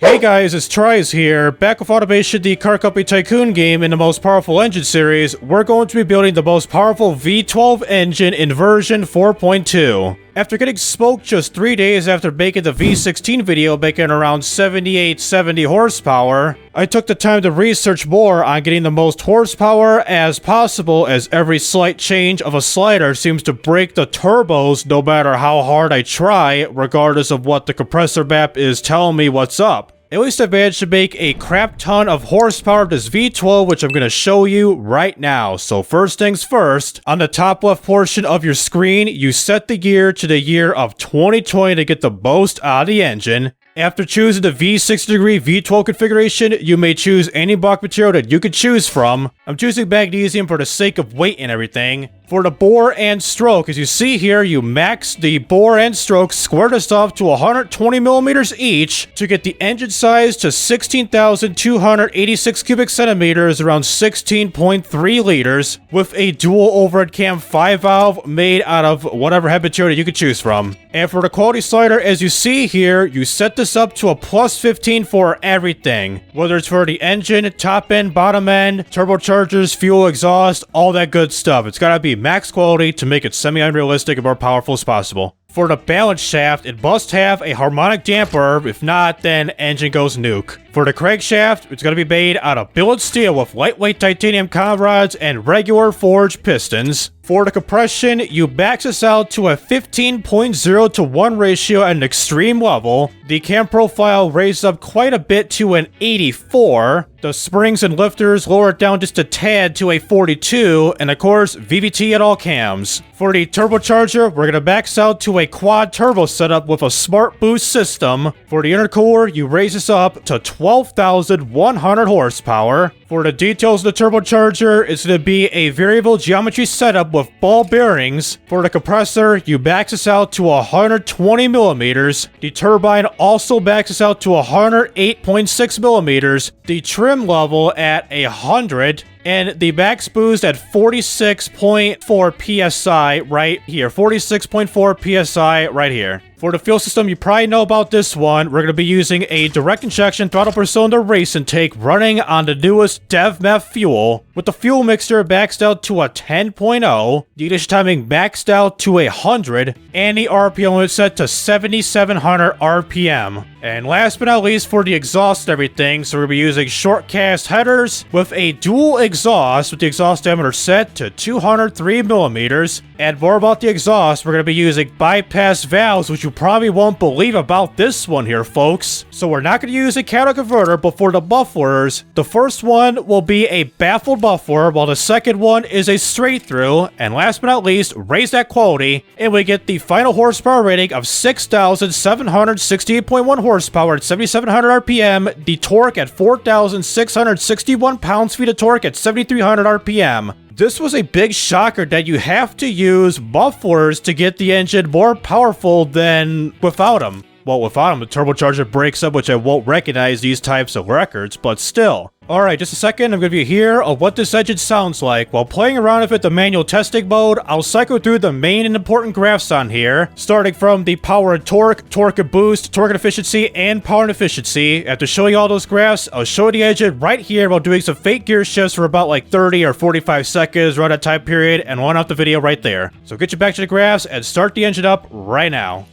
Hey guys, it's TRIZE here, back with Automation, the car company Tycoon game in the most powerful engine series. We're going to be building the most powerful V12 engine in version 4.2. After getting smoked just 3 days after making the V16 video, making around 70 horsepower, I took the time to research more on getting the most horsepower as possible, as every slight change of a slider seems to break the turbos no matter how hard I try, regardless of what the compressor map is telling me what's up. At least I managed to make a crap ton of horsepower of this V12, which I'm going to show you right now. So first things first, on the top left portion of your screen, you set the year to the year of 2020 to get the most out of the engine. After choosing the V60 V12 configuration, you may choose any block material that you could choose from. I'm choosing magnesium for the sake of weight and everything. For the bore and stroke, as you see here, you max the bore and stroke, square this off to 120 millimeters each to get the engine size to 16,286 cubic centimeters, around 16.3 liters, with a dual overhead cam 5 valve made out of whatever head material that you could choose from. And for the quality slider, as you see here, you set this up to a plus 15 for everything, whether it's for the engine, top end, bottom end, turbochargers, fuel, exhaust, all that good stuff. It's gotta be max quality to make it semi-unrealistic and more powerful as possible. For the balance shaft, it must have a harmonic damper. If not, then engine goes nuke. For the crankshaft, it's going to be made out of billet steel with lightweight titanium con rods and regular forged pistons. For the compression, you max this out to a 15.0 to 1 ratio at an extreme level. The cam profile raised up quite a bit to an 84. The springs and lifters lower it down just a tad to a 42. And of course, VVT at all cams. For the turbocharger, we're going to max out to a quad turbo setup with a smart boost system. For the intercooler, you raise this up to 12,100 horsepower. For the details of the turbocharger, it's going to be a variable geometry setup with ball bearings. For the compressor, you max this out to 120 millimeters. The turbine also maxes out to 108.6 millimeters. The trim level at 100. And the max boost at 46.4 psi right here. 46.4 psi right here. For the fuel system, you probably know about this one. We're going to be using a direct injection throttle per cylinder race intake running on the newest DevMeth fuel, with the fuel mixture maxed out to a 10.0, the ignition timing maxed out to 100, and the RPM limit set to 7,700 RPM. And last but not least, for the exhaust and everything, so we're going to be using short cast headers with a dual exhaust with the exhaust diameter set to 203 millimeters. And more about the exhaust, we're going to be using bypass valves, which you probably won't believe about this one here, folks. So we're not going to use a catalytic converter, but for the mufflers, the first one will be a baffled muffler, while the second one is a straight through. And last but not least, raise that quality, and we get the final horsepower rating of 6,768.1 horsepower at 7,700 RPM, the torque at 4,661 pounds-feet of torque at 7,300 RPM. This was a big shocker that you have to use mufflers to get the engine more powerful than without them. Well, without them, the turbocharger breaks up, which I won't recognize these types of records, but still. Alright, just a second, I'm going to give you here of what this engine sounds like. While playing around with it the manual testing mode, I'll cycle through the main and important graphs on here, starting from the power and torque, torque and boost, torque and efficiency, and power and efficiency. After showing all those graphs, I'll show the engine right here while doing some fake gear shifts for about like 30 or 45 seconds around that time period, and run off the video right there. So get you back to the graphs and start the engine up right now.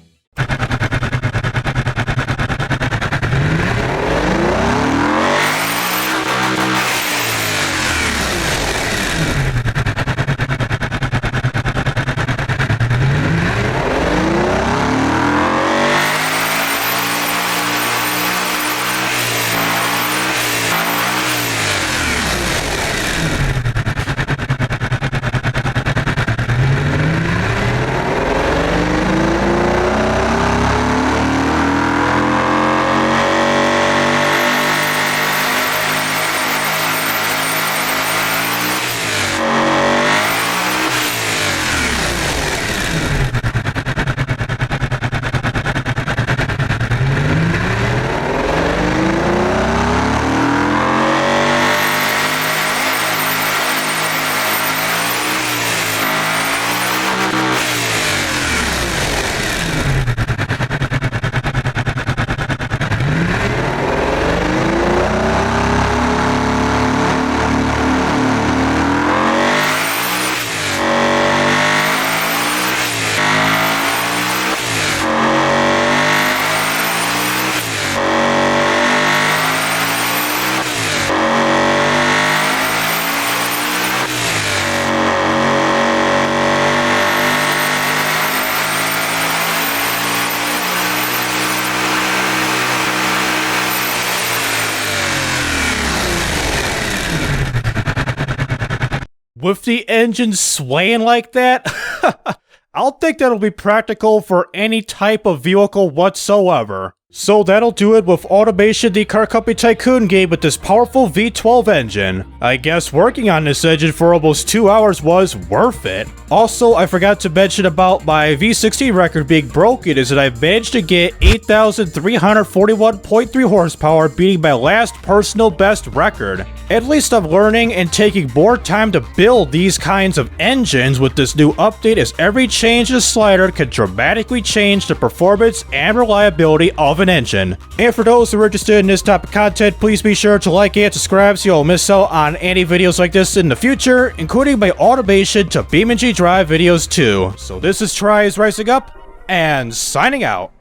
with the engine swaying like that? I don't think that'll be practical for any type of vehicle whatsoever. So that'll do it with automation the car company Tycoon gave with this powerful V12 engine. I guess working on this engine for almost 2 hours was worth it. Also, I forgot to mention about my V16 record being broken is that I've managed to get 8,341.3 horsepower, beating my last personal best record. At least I'm learning and taking more time to build these kinds of engines with this new update, as every change in the slider can dramatically change the performance and reliability of an engine. And for those who are interested in this type of content, please be sure to like and subscribe so you won't miss out on any videos like this in the future, including my automation to BeamNG Drive videos too. So this is TRIZE rising up and signing out.